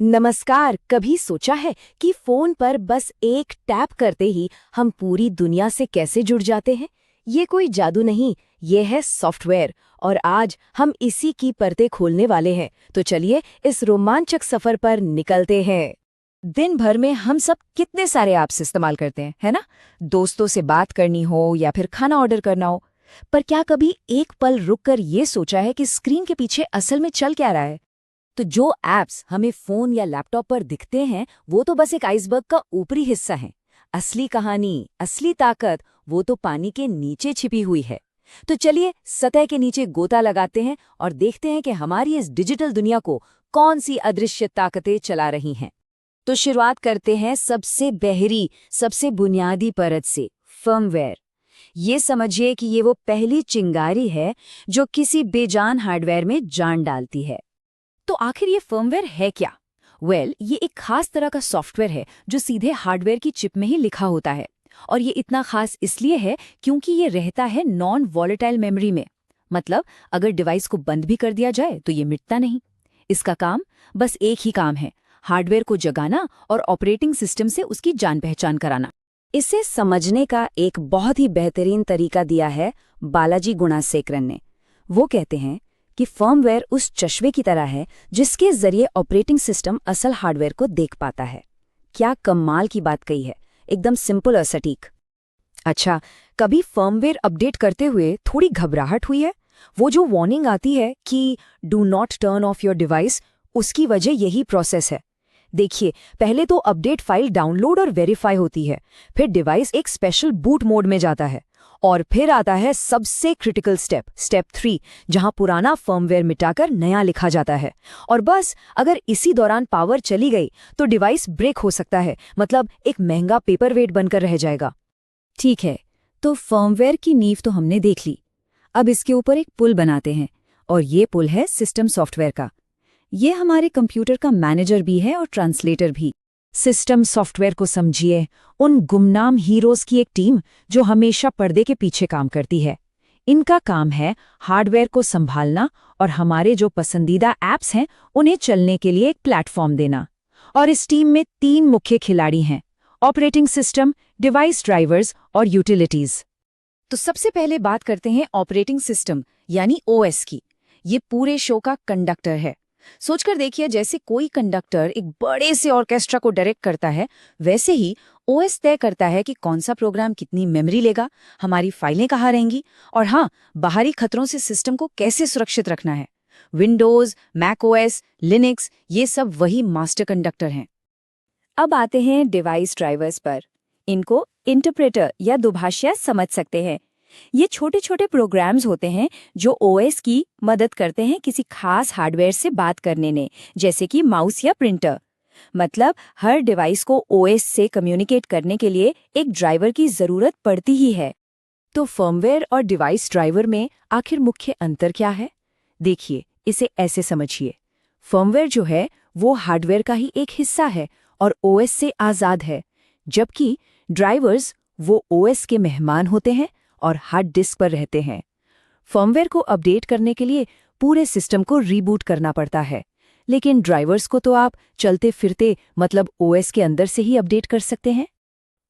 नमस्कार। कभी सोचा है कि फोन पर बस एक टैप करते ही हम पूरी दुनिया से कैसे जुड़ जाते हैं? ये कोई जादू नहीं, ये है सॉफ्टवेयर। और आज हम इसी की परतें खोलने वाले हैं। तो चलिए इस रोमांचक सफर पर निकलते हैं। दिन भर में हम सब कितने सारे ऐप्स इस्तेमाल करते हैं, है ना? दोस्तों से बात करनी हो या फिर खाना ऑर्डर करना हो। पर क्या कभी एक पल रुककर ये सोचा है कि स्क्रीन के पीछे असल में चल क्या रहा है? तो जो ऐप्स हमें फोन या लैपटॉप पर दिखते हैं वो तो बस एक आइसबर्ग का ऊपरी हिस्सा है। असली कहानी, असली ताकत वो तो पानी के नीचे छिपी हुई है। तो चलिए सतह के नीचे गोता लगाते हैं और देखते हैं कि हमारी इस डिजिटल दुनिया को कौन सी अदृश्य ताकतें चला रही हैं। तो शुरुआत करते हैं सबसे बहरी, सबसे बुनियादी परत से, फर्मवेयर। ये समझिए कि ये वो पहली चिंगारी है जो किसी बेजान हार्डवेयर में जान डालती है। तो आखिर ये फर्मवेयर है क्या? ये एक खास तरह का सॉफ्टवेयर है जो सीधे हार्डवेयर की चिप में ही लिखा होता है। और ये इतना खास इसलिए है क्योंकि ये रहता है नॉन वॉलेटाइल मेमोरी में। मतलब अगर डिवाइस को बंद भी कर दिया जाए तो ये मिटता नहीं। इसका काम बस एक ही काम है, हार्डवेयर को जगाना और ऑपरेटिंग सिस्टम से उसकी जान पहचान कराना। इसे समझने का एक बहुत ही बेहतरीन तरीका दिया है बालाजी गुणासेकरन ने। वो कहते हैं कि फर्मवेयर उस चश्मे की तरह है जिसके जरिए ऑपरेटिंग सिस्टम असल हार्डवेयर को देख पाता है। क्या कमाल की बात कही है, एकदम सिंपल और सटीक। अच्छा, कभी फर्मवेयर अपडेट करते हुए थोड़ी घबराहट हुई है? वो जो वार्निंग आती है कि do not turn off your device, उसकी वजह यही प्रोसेस है। देखिए, पहले तो अपडेट फाइल डाउनलोड और वेरीफाई होती है, फिर डिवाइस एक स्पेशल बूट मोड में जाता है, और फिर आता है सबसे क्रिटिकल स्टेप 3, जहां पुराना फर्मवेयर मिटाकर नया लिखा जाता है। और बस अगर इसी दौरान पावर चली गई तो डिवाइस ब्रेक हो सकता है, मतलब एक महंगा पेपरवेट बनकर रह जाएगा। ठीक है, तो फर्मवेयर की नींव तो हमने देख ली। अब इसके ऊपर एक पुल बनाते हैं, और ये पुल है सिस्टम सॉफ्टवेयर का। ये हमारे कंप्यूटर का मैनेजर भी है और ट्रांसलेटर भी। सिस्टम सॉफ्टवेयर को समझिए उन गुमनाम हीरोज की एक टीम जो हमेशा पर्दे के पीछे काम करती है। इनका काम है हार्डवेयर को संभालना और हमारे जो पसंदीदा ऐप्स हैं उन्हें चलने के लिए एक प्लेटफॉर्म देना। और इस टीम में 3 मुख्य खिलाड़ी हैं: ऑपरेटिंग सिस्टम, डिवाइस ड्राइवर्स और यूटिलिटीज। तो सबसे पहले बात करते हैं ऑपरेटिंग सिस्टम यानी ओएस की। ये पूरे शो का कंडक्टर है। सोचकर देखिए, जैसे कोई कंडक्टर एक बड़े से ऑर्केस्ट्रा को डायरेक्ट करता है, वैसे ही ओएस तय करता है कि कौन सा प्रोग्राम कितनी मेमोरी लेगा, हमारी फाइलें कहाँ रहेंगी, और हाँ, बाहरी खतरों से सिस्टम को कैसे सुरक्षित रखना है। विंडोज, मैक ओएस, लिनक्स, ये सब वही मास्टर कंडक्टर हैं। अब आते हैं डिवाइस ड्राइवर्स पर। इनको इंटरप्रेटर या दुभाषिया समझ सकते हैं। ये छोटे छोटे प्रोग्राम्स होते हैं जो ओएस की मदद करते हैं किसी खास हार्डवेयर से बात करने में, जैसे कि माउस या प्रिंटर। मतलब हर डिवाइस को ओएस से कम्युनिकेट करने के लिए एक ड्राइवर की जरूरत पड़ती ही है। तो फर्मवेयर और डिवाइस ड्राइवर में आखिर मुख्य अंतर क्या है? देखिए, इसे ऐसे समझिए। फर्मवेयर जो है वो हार्डवेयर का ही एक हिस्सा है और ओएस से आज़ाद है, जबकि ड्राइवर्स वो ओएस के मेहमान होते हैं और हार्ड डिस्क पर रहते हैं। फर्मवेयर को अपडेट करने के लिए पूरे सिस्टम को रीबूट करना पड़ता है, लेकिन ड्राइवर्स को तो आप चलते फिरते मतलब ओएस के अंदर से ही अपडेट कर सकते हैं।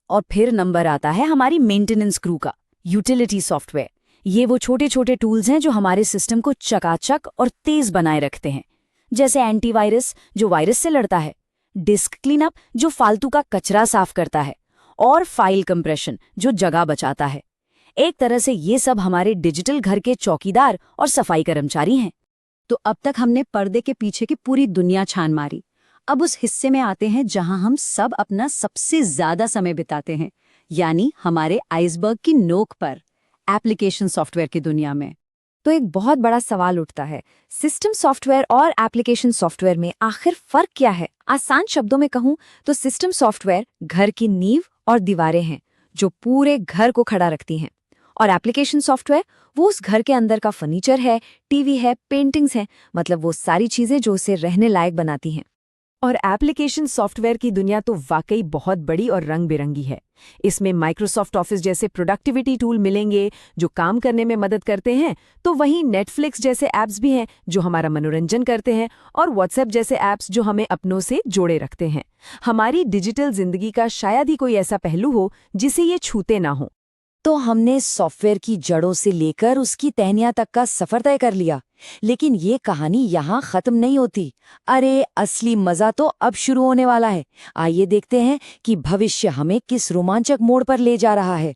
और फिर नंबर आता है हमारी मेंटेनेंस क्रू का, यूटिलिटी सॉफ्टवेयर। ये वो छोटे छोटे टूल्स हैं जो हमारे सिस्टम को चकाचक और तेज बनाए रखते हैं, जैसे एंटीवायरस जो वायरस से लड़ता है, डिस्क क्लीनअप जो फालतू का कचरा साफ करता है, और फाइल कंप्रेशन जो जगह बचाता है। एक तरह से ये सब हमारे डिजिटल घर के चौकीदार और सफाई कर्मचारी हैं। तो अब तक हमने पर्दे के पीछे की पूरी दुनिया छान मारी। अब उस हिस्से में आते हैं जहां हम सब अपना सबसे ज्यादा समय बिताते हैं, यानी हमारे आइसबर्ग की नोक पर, एप्लीकेशन सॉफ्टवेयर की दुनिया में। तो एक बहुत बड़ा सवाल उठता है, सिस्टम सॉफ्टवेयर और एप्लीकेशन सॉफ्टवेयर में आखिर फर्क क्या है? आसान शब्दों में कहूं तो सिस्टम सॉफ्टवेयर घर की नींव और दीवारें हैं जो पूरे घर को खड़ा रखती हैं, और एप्लीकेशन सॉफ्टवेयर वो उस घर के अंदर का फर्नीचर है, टीवी है, पेंटिंग्स हैं, मतलब वो सारी चीजें जो उसे रहने लायक बनाती हैं। और एप्लीकेशन सॉफ्टवेयर की दुनिया तो वाकई बहुत बड़ी और रंग बिरंगी है। इसमें माइक्रोसॉफ्ट ऑफिस जैसे प्रोडक्टिविटी टूल मिलेंगे जो काम करने में मदद करते हैं, तो वहीं नेटफ्लिक्स जैसे ऐप्स भी हैं जो हमारा मनोरंजन करते हैं, और व्हाट्सएप जैसे ऐप्स जो हमें अपनों से जोड़े रखते हैं। हमारी डिजिटल जिंदगी का शायद ही कोई ऐसा पहलू हो जिसे ये छूते ना हो। तो हमने सॉफ्टवेयर की जड़ों से लेकर उसकी तहनियां तक का सफर तय कर लिया, लेकिन ये कहानी यहाँ खत्म नहीं होती। अरे असली मजा तो अब शुरू होने वाला है। आइए देखते हैं कि भविष्य हमें किस रोमांचक मोड़ पर ले जा रहा है।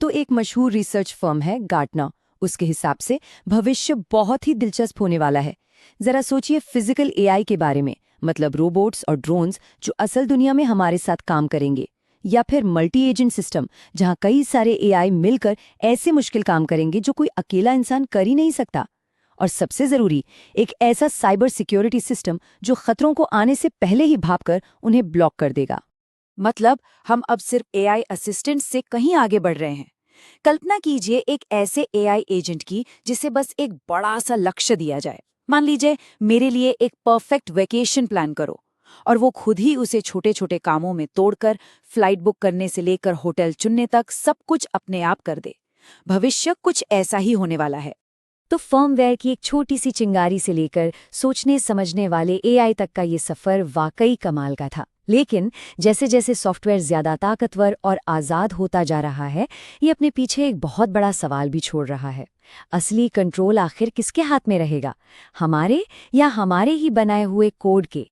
तो एक मशहूर रिसर्च फर्म है गार्टनर, उसके हिसाब से भविष्य बहुत ही दिलचस्प होने वाला है। जरा सोचिए फिजिकल एआई के बारे में, मतलब रोबोट्स और ड्रोन्स जो असल दुनिया में हमारे साथ काम करेंगे, या फिर मल्टी एजेंट सिस्टम जहां कई सारे एआई मिलकर ऐसे मुश्किल काम करेंगे जो कोई अकेला इंसान कर ही नहीं सकता। और सबसे जरूरी, एक ऐसा साइबर सिक्योरिटी सिस्टम जो खतरों को आने से पहले ही भांपकर उन्हें ब्लॉक कर देगा। मतलब हम अब सिर्फ एआई असिस्टेंट से कहीं आगे बढ़ रहे हैं। कल्पना कीजिए एक ऐसे एआई एजेंट की जिसे बस एक बड़ा सा लक्ष्य दिया जाए। मान लीजिए मेरे लिए एक परफेक्ट वेकेशन प्लान करो, और वो खुद ही उसे छोटे छोटे कामों में तोड़कर फ्लाइट बुक करने से लेकर होटल चुनने तक सब कुछ अपने आप कर दे। भविष्य कुछ ऐसा ही होने वाला है। तो फर्मवेयर की एक छोटी सी चिंगारी से लेकर सोचने समझने वाले एआई तक का ये सफर वाकई कमाल का था। लेकिन जैसे जैसे सॉफ्टवेयर ज्यादा ताकतवर और आज़ाद होता जा रहा है, ये अपने पीछे एक बहुत बड़ा सवाल भी छोड़ रहा है। असली कंट्रोल आखिर किसके हाथ में रहेगा, हमारे या हमारे ही बनाए हुए कोड के?